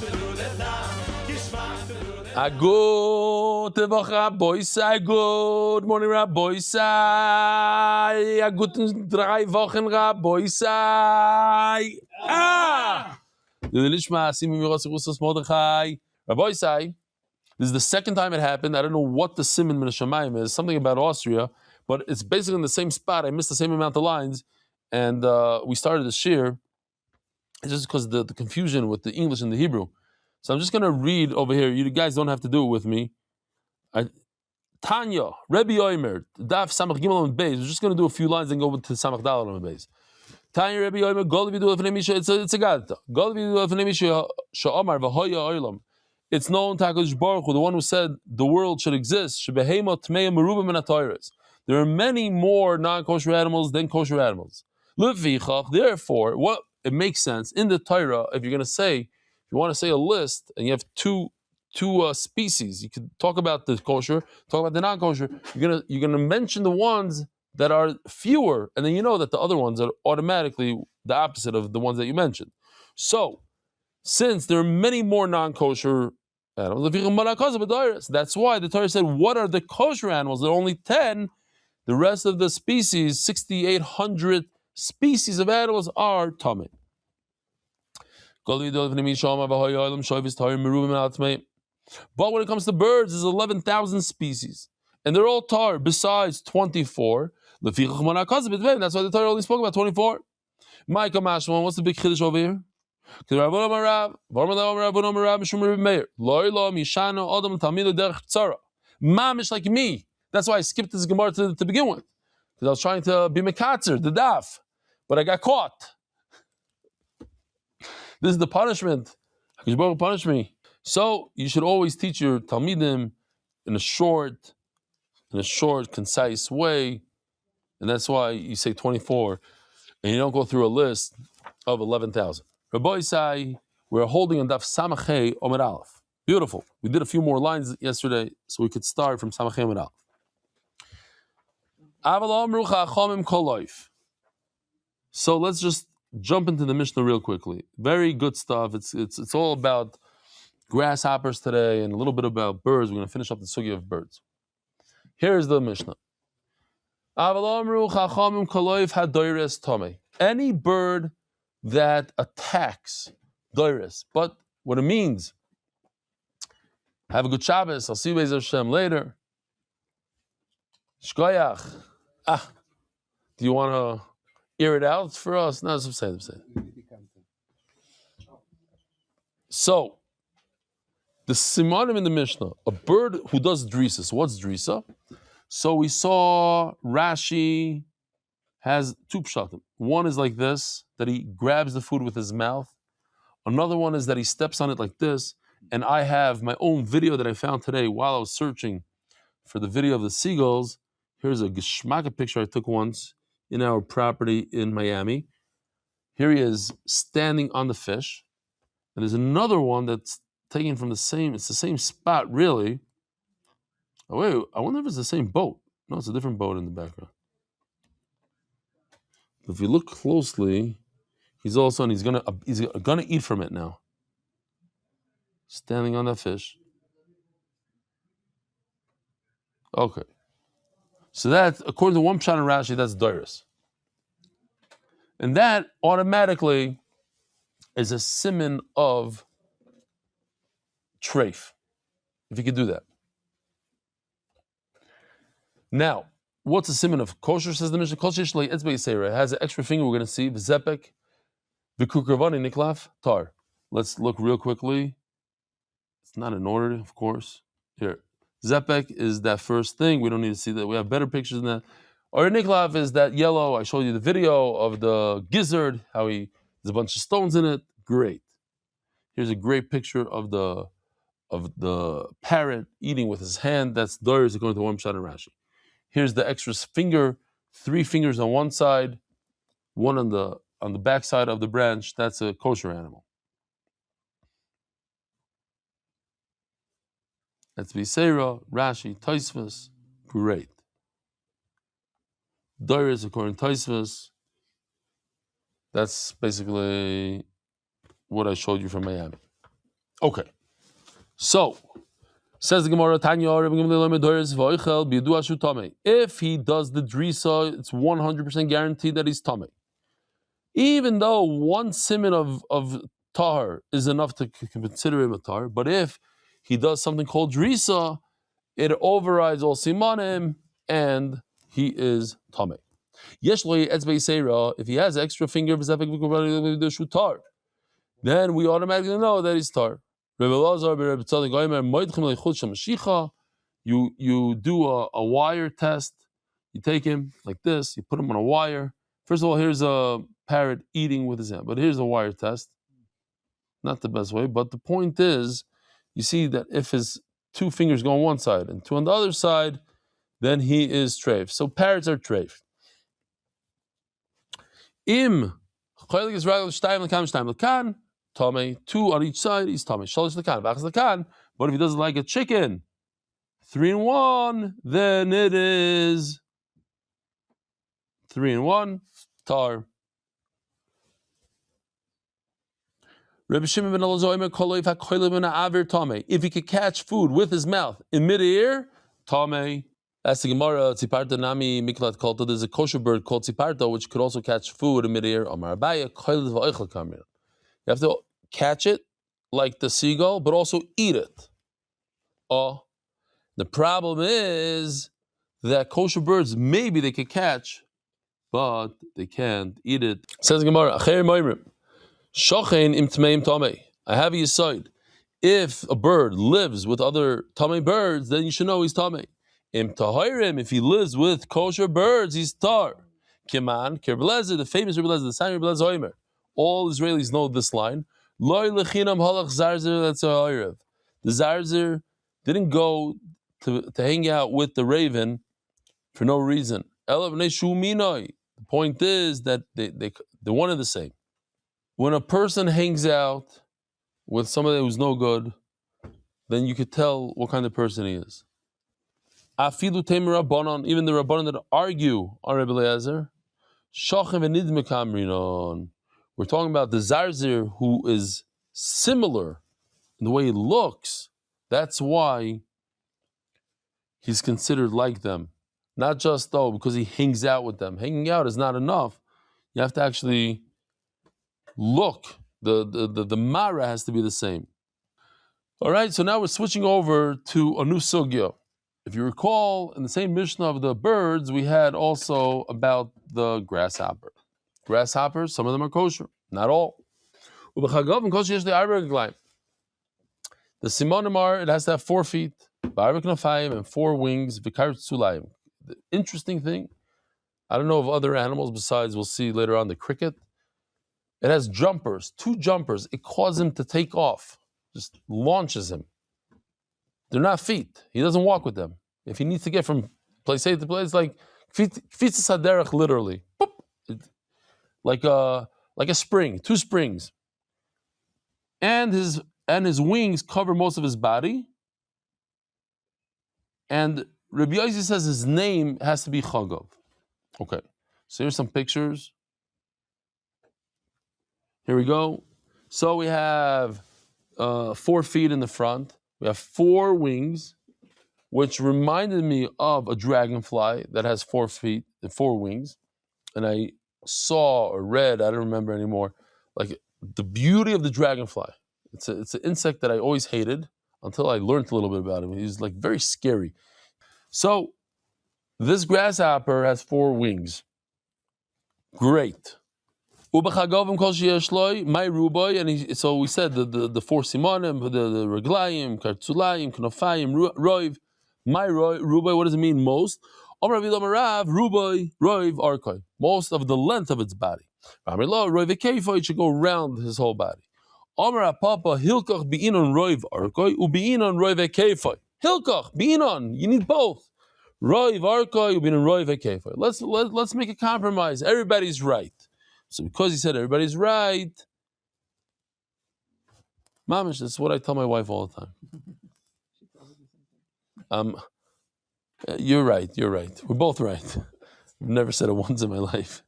Good morning, Rabbi Isai. A guten 3 Wochen, Rabbi Isai. Rabbi Isai. This is the second time it happened. I don't know what the Siman Min Hashamayim is, something about Austria, but it's basically in the same spot. I missed the same amount of lines, and we started the shir. It's just because the confusion with the English and the Hebrew. So I'm just going to read over here. You guys don't have to do it with me. Tanya, Rebbe Omer, Daf Samach Gimel and Beis. We're just going to do a few lines and go to Samach Dalal and Beis. Tanya, Rebbe Omer, Gol Vidu Lefnei Misha. It's a gadta. Gol Vidu Lefnei Misha Sha'amar V'Hoya Olam. It's known to HaKadosh Baruch Hu, the one who said the world should exist. Shebehema Tmeya Merubim and Atayres. There are many more non-kosher animals than kosher animals. Levichach. Therefore, what it makes sense in the Torah if you're going to say. You want to say a list, and you have two species. You could talk about the kosher, talk about the non-kosher. You're gonna mention the ones that are fewer, and then you know that the other ones are automatically the opposite of the ones that you mentioned. So, since there are many more non-kosher animals, that's why the Torah said, "What are the kosher animals?" There are only 10. The rest of the species, 6,800 species of animals, are tamei. But when it comes to birds, there's 11,000 species. And they're all tar, besides 24. That's why the Torah only spoke about 24. Micah Mashman, what's the big chiddush over here? Mamish like me. That's why I skipped this Gemara to begin with. Because I was trying to be mekatzer, the daf. But I got caught. This is the punishment. HaKadosh Baruch Hu punished me. So you should always teach your talmidim in a short, concise way, and that's why you say 24, and you don't go through a list of 11,000. Rabbi Isai, we're holding on Daf Samachei Omer Aleph. Beautiful. We did a few more lines yesterday, so we could start from Samachei Omer Aleph. So let's just jump into the Mishnah real quickly. Very good stuff. It's all about grasshoppers today and a little bit about birds. We're going to finish up the sugya of birds. Here's the Mishnah. Any bird that attacks doiris, but what it means. Have a good Shabbos. I'll see you Be'ez Hashem later. Shkoyach. Do you want to air it out for us? No, I'm saying. So, the simanim in the Mishnah, a bird who does drisa. What's drisa? So we saw Rashi has 2 pshatim. One is like this, that he grabs the food with his mouth. Another one is that he steps on it like this. And I have my own video that I found today while I was searching for the video of the seagulls. Here's a geschmacka picture I took once in our property in Miami. Here he is standing on the fish. And there's another one that's taken from it's the same spot, really. Oh, wait, I wonder if it's the same boat. No, it's a different boat in the background. If you look closely, he's gonna eat from it now. Standing on that fish. Okay. So that, according to one pshat and Rashi, that's doiris. And that automatically is a siman of treif, if you could do that. Now, what's a siman of kosher, says the Mishnah? Kosher shlei etzbei yisera. It has an extra finger we're going to see. V'zepek, v'kukravani niklaf, tar. Let's look real quickly. It's not in order, of course. Here. Zepek is that first thing. We don't need to see that. We have better pictures than that. Or niklaf is that yellow. I showed you the video of the gizzard, how there's a bunch of stones in it. Great. Here's a great picture of the parrot eating with his hand. That's doiris according to one pshat and Rashi. Here's the extra finger, 3 fingers on one side, one on the back side of the branch. That's a kosher animal. That's Viseira, Rashi, Tosfos. Great. Doiris according to Tosfos. That's basically what I showed you from Miami. Okay, so says the Gemara, if he does the drisa, it's 100% guaranteed that he's tamei. Even though one siman of tahar is enough to consider him a tahar, but if he does something called drisa, it overrides all simanim, and he is tamei. If he has extra finger, then we automatically know that he's tar. You do a wire test. You take him like this. You put him on a wire. First of all, here's a parrot eating with his hand, but here's a wire test. Not the best way, but the point is, you see that if his two fingers go on one side and two on the other side, then he is treif. So parrots are treif. Im Tame, two on each side, he's Tame. Shalish Lakan, Vachas Lakan. But if he doesn't like a chicken, 3 and 1, then it is 3 and 1, tar. Rebbe Shimon ben Elazar Tame. If he could catch food with his mouth in midair, Tame. As the Gemara, Tziparta Nami Miklat Kolta, there's a kosher bird called Tziparta, which could also catch food in midair. Amar Abaya, Koilet Va'oichel Kamir. You have to catch it like the seagull, but also eat it. Oh, the problem is that kosher birds, maybe they could catch, but they can't eat it. Says the Gemara, I have you side. If a bird lives with other tamei birds, then you should know he's tamei. If he lives with kosher birds, he's tar. Kiman, Kerbelezer, the famous Rebelezer, the Sami Rebelezer Oimer. All Israelis know this line. The Zarzer didn't go to hang out with the raven for no reason. The point is that they're one and the same. When a person hangs out with somebody who's no good, then you could tell what kind of person he is. Even the Rabbanon that argue on Rebbe Eliezer, we're talking about the Zarzir who is similar in the way he looks. That's why he's considered like them. Not just because he hangs out with them. Hanging out is not enough. You have to actually look. The Mara has to be the same. All right, so now we're switching over to a new sugya. If you recall, in the same Mishnah of the birds, we had also about the grasshopper. Grasshoppers, some of them are kosher, not all. The simonim are, it has to have 4 feet, and 4 wings. The interesting thing, I don't know of other animals besides, we'll see later on, the cricket. It has jumpers, 2 jumpers. It causes him to take off, just launches him. They're not feet. He doesn't walk with them. If he needs to get from place A to place, like kfitzas haderech, literally, boop, like a spring, 2 springs, and his wings cover most of his body. And Rabbi Yossi says his name has to be Chagov. Okay, so here's some pictures. Here we go. So we have 4 feet in the front. We have 4 wings, which reminded me of a dragonfly that has 4 feet and 4 wings. And I saw or read, I don't remember anymore, like the beauty of the dragonfly. It's an insect that I always hated until I learned a little bit about him. He's like very scary. So this grasshopper has 4 wings. Great. So we said the 4 simanim, the reglayim, kartzulayim, knofayim, roiv. My rubai, what does it mean most? Most of the length of its body. It should go around his whole body. Hilkach, bi'inon, you need both. Let's make a compromise. Everybody's right. So because he said everybody's right, mamish, that's what I tell my wife all the time. You're right. We're both right. I've never said it once in my life.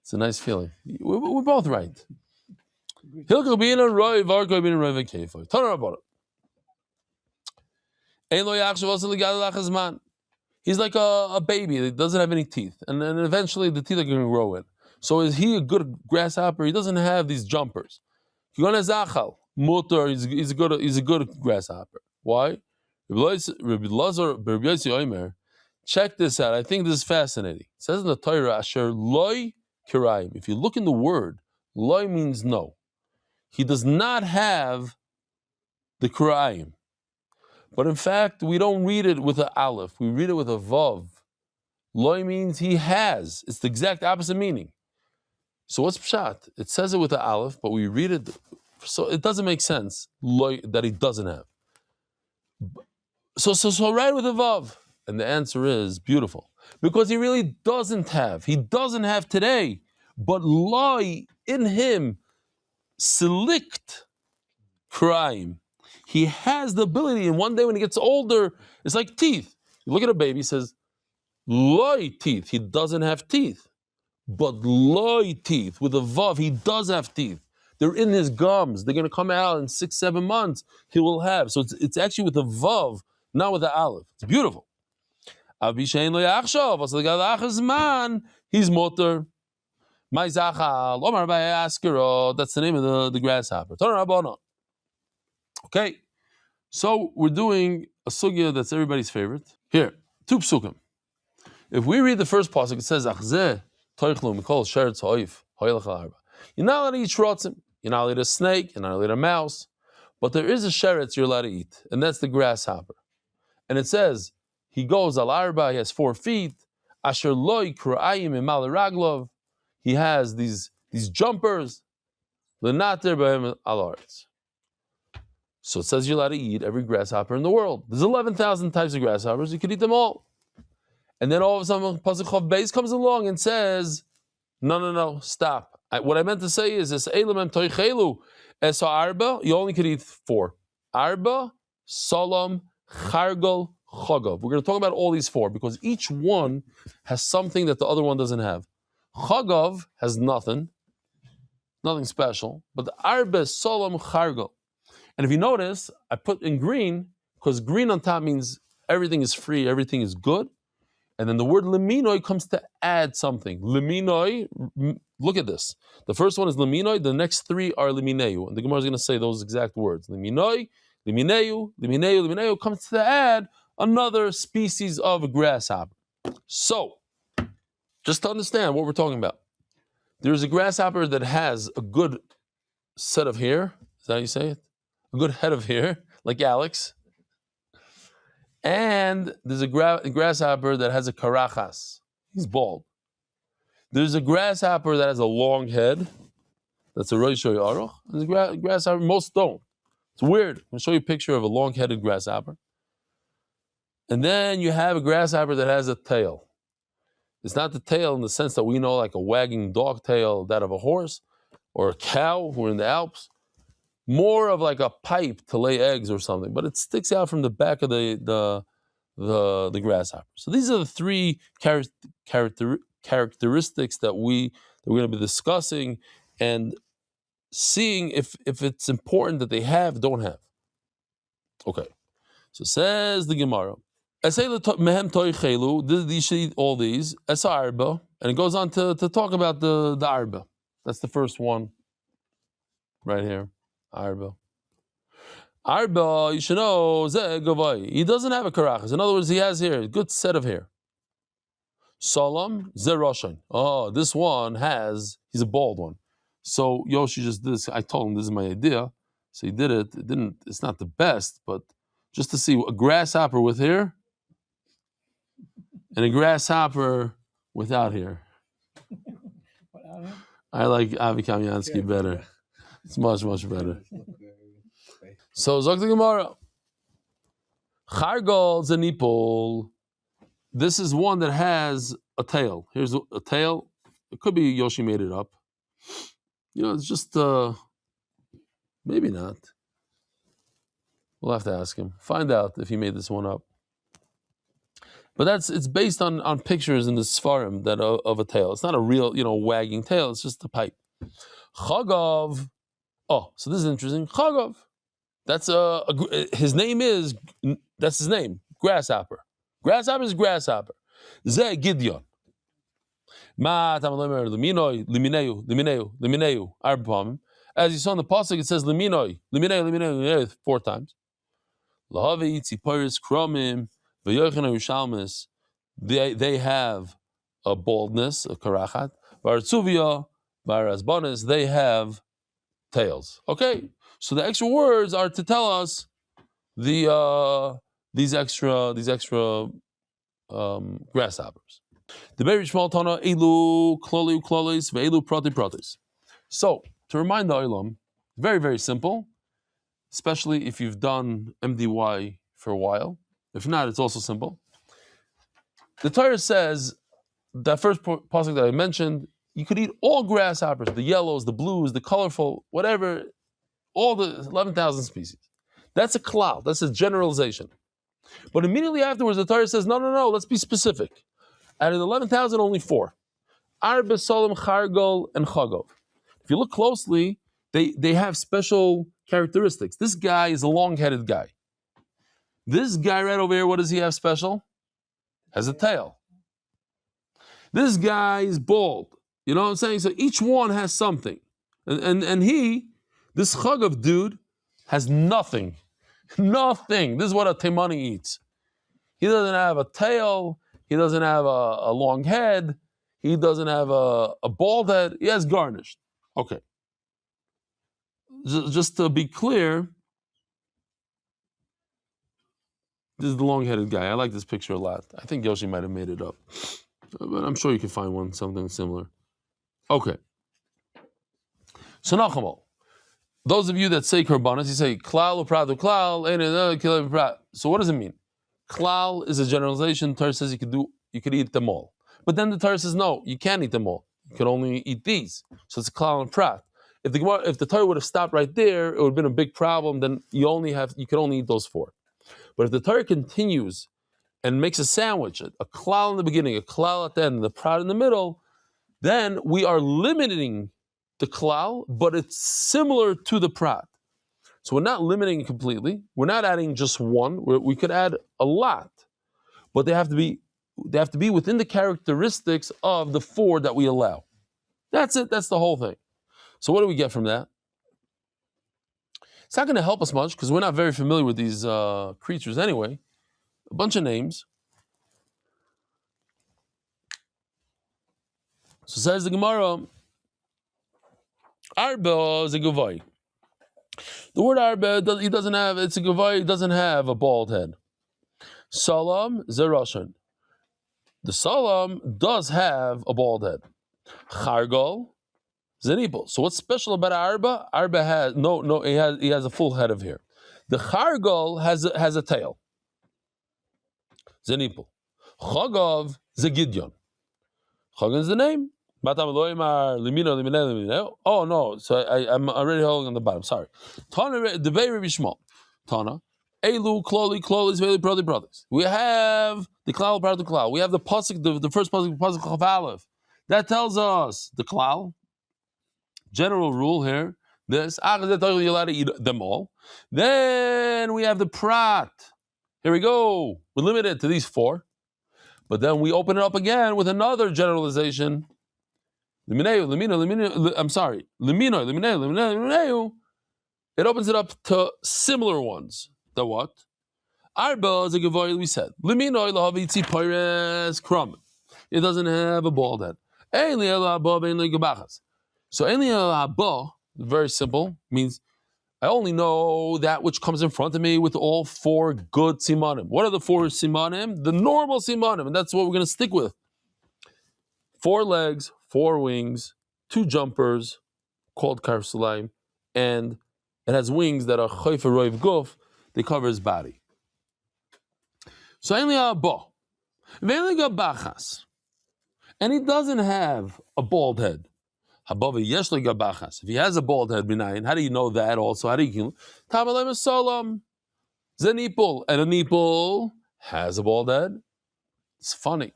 It's a nice feeling. We're both right. Hilchel b'inyan roi v'arkoi b'inyan roi v'keifoi. Tana Rabbanan. Ein lo yachshav also l'gadol achazman. He's like a baby that doesn't have any teeth, and then eventually the teeth are going to grow in. So is he a good grasshopper? He doesn't have these jumpers. He's a good grasshopper. Why? Check this out. I think this is fascinating. It says in the Torah, Asher loy kiraim. If you look in the word, loy means no. He does not have the kiraim. But in fact, we don't read it with an aleph. We read it with a vav. Loy means he has. It's the exact opposite meaning. So what's pshat? It says it with an aleph, but we read it, so it doesn't make sense loy, that he doesn't have. So write with a vav. And the answer is beautiful. Because he really doesn't have. He doesn't have today. But loy in him, selikt crime. He has the ability, and one day when he gets older, it's like teeth. You look at a baby, he says, loy teeth. He doesn't have teeth. But loy teeth, with a vav, he does have teeth. They're in his gums. They're going to come out in 6-7 months. He will have. So it's actually with a vav, not with the aleph. It's beautiful. He's motor. That's the name of the grasshopper. Okay, so we're doing a sugya that's everybody's favorite. Here, 2 psukim. If we read the first pasuk, it says, you're not allowed to eat shrotzim. You're not allowed to eat a snake. You're not allowed to eat a mouse. But there is a sheretz you're allowed to eat, and that's the grasshopper. And it says, he goes al arba, he has 4 feet. Asher loy kra'ayim imal raglov. He has these jumpers. L'nater b'hem al aretz. So it says you're allowed to eat every grasshopper in the world. There's 11,000 types of grasshoppers. You could eat them all. And then all of a sudden, Pasuk Chav Beis comes along and says, no, stop. What I meant to say is this: Elamem toichelu esa arba. You only could eat 4: arba, salam, chargol, chagav. We're going to talk about all these 4 because each one has something that the other one doesn't have. Chagav has nothing special, but the arba, salam, chargol. And if you notice, I put in green because green on top means everything is free, everything is good. And then the word leminoi comes to add something. Leminoi, look at this. The first one is leminoi, the next 3 are lemineu. And the Gemara is going to say those exact words. Leminoi, lemineu, lemineu, lemineu comes to add another species of grasshopper. So, just to understand what we're talking about, there's a grasshopper that has a good set of hair. Is that how you say it? A good head of hair, like Alex. And there's a grasshopper that has a karachas. He's bald. There's a grasshopper that has a long head. That's a roishoy aruch. There's a grasshopper, most don't. It's weird. I'll show you a picture of a long-headed grasshopper. And then you have a grasshopper that has a tail. It's not the tail in the sense that we know, like a wagging dog tail, that of a horse, or a cow who are in the Alps. More of like a pipe to lay eggs or something, but it sticks out from the back of the grasshopper. So these are the 3 characteristics that we're going to be discussing and seeing if it's important that they have, don't have. Okay. So says the Gemara. You should eat all these. And it goes on to talk about the arba. That's the first one right here. Arba, you should know, he doesn't have a karachas. In other words, he has hair, a good set of hair. Salam, zeroshan. Oh, this one he's a bald one. So Yoshi just did this. I told him this is my idea. So he did it. It's not the best, but just to see a grasshopper with hair and a grasshopper without hair. I like Avi Kamyansky better. It's much, much better. So, Zok the Gemara. Chargol Zanipol. This is one that has a tail. Here's a tail. It could be Yoshi made it up. It's just, maybe not. We'll have to ask him. Find out if he made this one up. But it's based on pictures in the Sfarim that of a tail. It's not a real, wagging tail. It's just a pipe. Chagav. Oh, so this is interesting. Chagav. That's his name is, that's his name, grasshopper. Grasshopper is grasshopper. Zeh Gideon. Ma tamalomer liminoi limineu limineu limineu arbam. As you saw in the pasuk, it says liminoi limineu limineu limineu 4 times. Lahavi tziparis kromim v'yochen Yerushalmis. They have a baldness, a karachat. V'artzuvia v'arazbanis. They have tails. Okay, so the extra words are to tell us these extra grasshoppers. The very small tana elu kloli klolis ve'elu prati pratis. So to remind the olam, very very simple, especially if you've done MDY for a while. If not, it's also simple. The Torah says that first pasuk that I mentioned, you could eat all grasshoppers, the yellows, the blues, the colorful, whatever, all the 11,000 species. That's a klal. That's a generalization. But immediately afterwards, the Torah says, no, let's be specific. Out of the 11,000, only 4. Arbe, Solim, Chargol, and Chagov. If you look closely, they have special characteristics. This guy is a long-headed guy. This guy right over here, what does he have special? Has a tail. This guy is bald. You know what I'm saying? So each one has something. And this Chagov dude, has nothing. Nothing. This is what a Taimani eats. He doesn't have a tail. He doesn't have a long head. He doesn't have a bald head. He has garnished. Okay. Just to be clear, this is the long-headed guy. I like this picture a lot. I think Yoshi might have made it up. But I'm sure you can find one, something similar. Okay. So Nachamal. Those of you that say korbanos, you say klal u'prat klal. So what does it mean? Klal is a generalization. Torah says you could eat them all. But then the Torah says no, you can't eat them all. You can only eat these. So it's a klal and prat. If the Torah would have stopped right there, it would have been a big problem. Then you could only eat those 4. But if the Torah continues and makes a sandwich, a klal in the beginning, a klal at the end, and the prat in the middle, then we are limiting the klal, but it's similar to the prat. So we're not limiting it completely. We're not adding just one. We could add a lot, but they have to be within the characteristics of the 4 that we allow. That's it. That's the whole thing. So what do we get from that? It's not going to help us much because we're not very familiar with these creatures anyway. A bunch of names. So says the Gemara, Arba is a gavai. The word arba, it's a gavai, it doesn't have a bald head. Salam, zerashan. The salam does have a bald head. Chargol, zenipol. So what's special about arba? Arba has he has a full head of hair. The chargol has a tail. Zenipol. Chagov, zegidyon. Chagov is the name. Oh no, so I'm already holding on the bottom. Sorry. Tana the Rabbi Shmuel. Tana. Elu kloli klolis veli brothers. We have the klal part of the klal. We have the pasuk, the first pasuk Chav Aleph. That tells us the klal. General rule here. This you're allowed to eat them all. Then we have the prat. Here we go. We're limited to these 4, but then we open it up again with another generalization. I'm sorry. It opens it up to similar ones. The what? Arba is a gavoy, we said. It doesn't have a bald head. So very simple, means I only know that which comes in front of me with all 4 good simanim. What are the 4 simanim? The normal simanim, and that's what we're going to stick with. 4 legs, 4 wings, 2 jumpers, called karsulaim, and it has wings that are chayfer roiv guf, they cover his body. So and he doesn't have a bald head. If he has a bald head, how do you know that also? How do you Zenipul, and a nipul has a bald head. It's funny.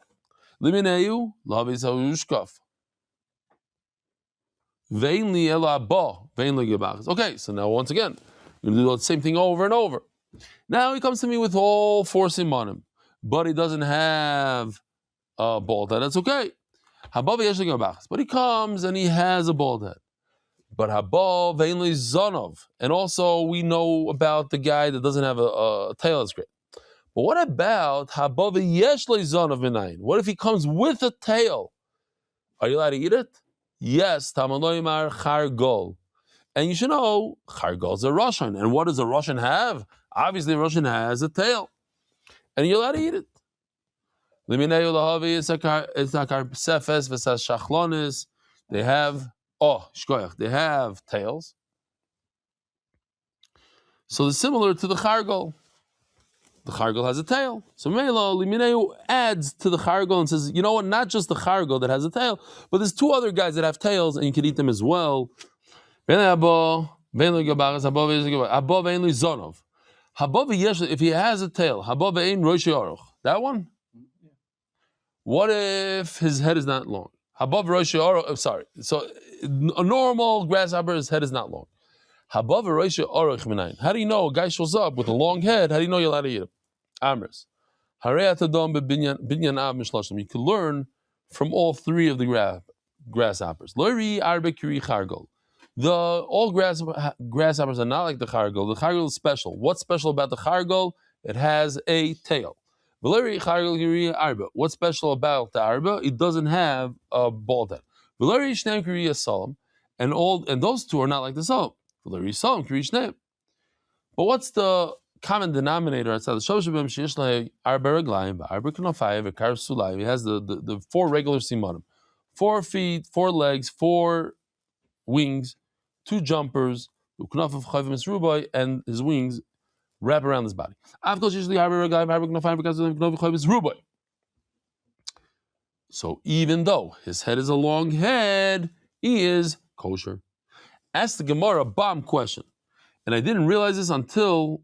Limineu, lavis haushkaf. Veinli ela ba, veinli gebachas. Okay, so now once again, we're going to do the same thing over and over. Now he comes to me with all four simanim, but he doesn't have a bald head. That's okay. But he comes and he has a bald head. But Haba veinli zonov, and also we know about the guy that doesn't have a tail. That's great. But what about Haba v'yeshle zonov minayin? What if he comes with a tail? Are you allowed to eat it? Yes. Tamaloymar chargol. And you should know, chargol is a Russian. And what does a Russian have? Obviously, a Russian has a tail. And you're allowed to eat it. They have, they have tails. So they're similar to the chargol. The chargol has a tail. So Mela Limineu adds to the chargol and says, you know what, not just the chargol that has a tail, but there's two other guys that have tails and you can eat them as well. If he has a tail, that one? What if his head is not long? Sorry. So a normal grasshopper's head is not long. How do you know a guy shows up with a long head? How do you know you're allowed to eat him? Amris. You can learn from all three of the grasshoppers. All grasshoppers are not like the chargol. The chargol is special. What's special about the chargol? It has a tail. What's special about the arba? It doesn't have a bald head. And those two are not like the salam. But what's the common denominator outside the Shoshabim? He has the four regular simanim, 4 feet, 4 legs, 4 wings, 2 jumpers, and his wings wrap around his body. So even though his head is a long head, he is kosher. Ask the Gemara a bomb question, and I didn't realize this until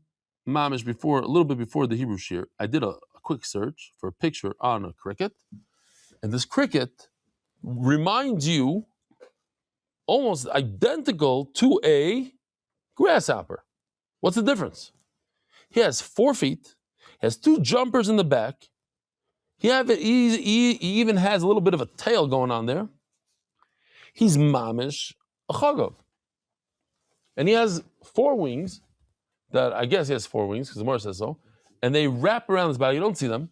mamish before, a little bit before the Hebrew shir. I did a quick search for a picture on a cricket, and this cricket reminds you almost identical to a grasshopper. What's the difference? He has 4 feet, he has 2 jumpers in the back, he even has a little bit of a tail going on there. He's mamish a chagov. And he has 4 wings, that I guess he has 4 wings, because the Gemara says so, and they wrap around his body. You don't see them.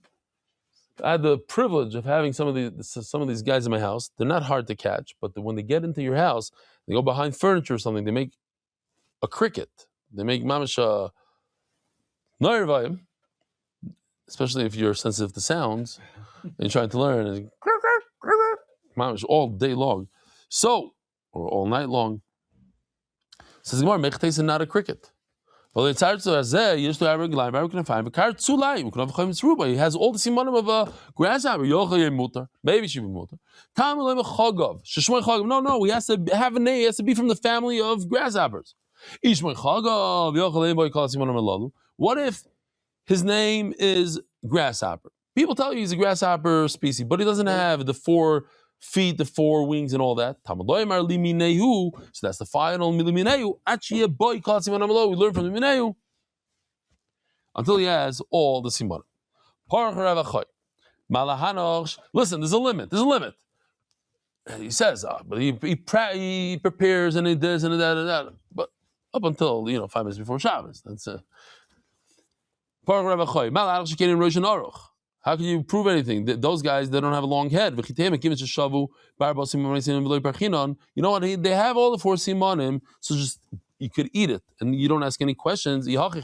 I had the privilege of having some of these guys in my house. They're not hard to catch, but when they get into your house, they go behind furniture or something, they make a cricket. They make mamish a noirvayim, especially if you're sensitive to sounds and you're trying to learn, and mamish all day long. So, or all night long. Says Gemara, mechtes not a cricket. Well, he has all the simanim of a grasshopper. Maybe she be mutar. No, he has to have a name. He has to be from the family of grasshoppers. What if his name is grasshopper? People tell you he's a grasshopper species, but he doesn't have the 4 feet, the 4 wings, and all that. So that's the final milimineu. We learn from the mineu until he has all the simanim. Listen, there's a limit. He says, but he prepares and he does and that. But up until 5 minutes before Shabbos, that's it. How can you prove anything? Those guys, they don't have a long head. You know what? They have all the 4 simanim, so just you could eat it and you don't ask any questions. But the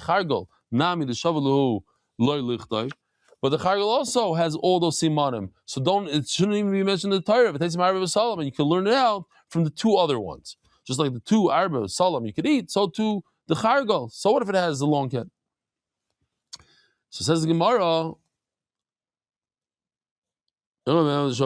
chargol also has all those simanim, so it shouldn't even be mentioned in the Torah. If it takes arba salam, you can learn it out from the 2 other ones. Just like the 2 arba salam you could eat, so too the chargol. So what if it has a long head? So says the Gemara. Those 2,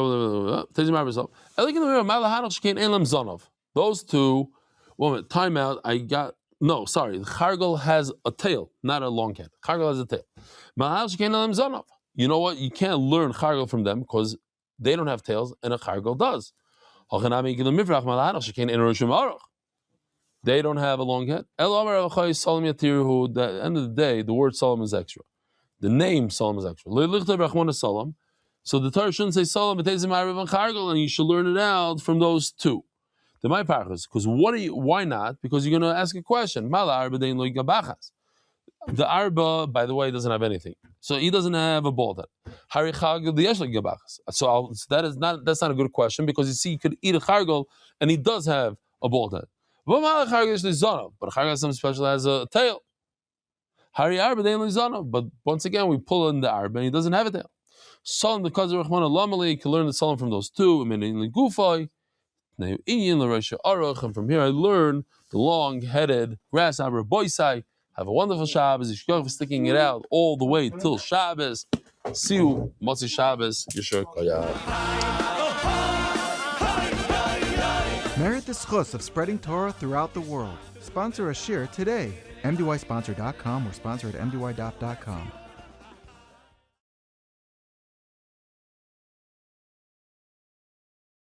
time out. The chargol has a tail, not a long head. Chargol has a tail. You know what? You can't learn chargol from them because they don't have tails and a chargol does. They don't have a long head. At the end of the day, the word Salam is extra. The name Salam is extra. So the Torah shouldn't say Salam, and you should learn it out from those two. The my parachas, because why not? Because you're going to ask a question. The arba, by the way, doesn't have anything, so he doesn't have a bald head. So that's not a good question, because you see, he could eat a chargol and he does have a bald head. But a chargol some special has a tail. But once again, we pull in the arba and he doesn't have a tail. Salam the Chazarah you can learn the salam from those two. And from here I learn the long-headed grasshopper boisai. Have a wonderful Shabbos. Yishkoch for sticking it out all the way till Shabbos. See you, Motzi Shabbos. Yishur Koyah. Merit the schus of spreading Torah throughout the world. Sponsor a shir today. MDYsponsor.com or sponsor at MDY.com.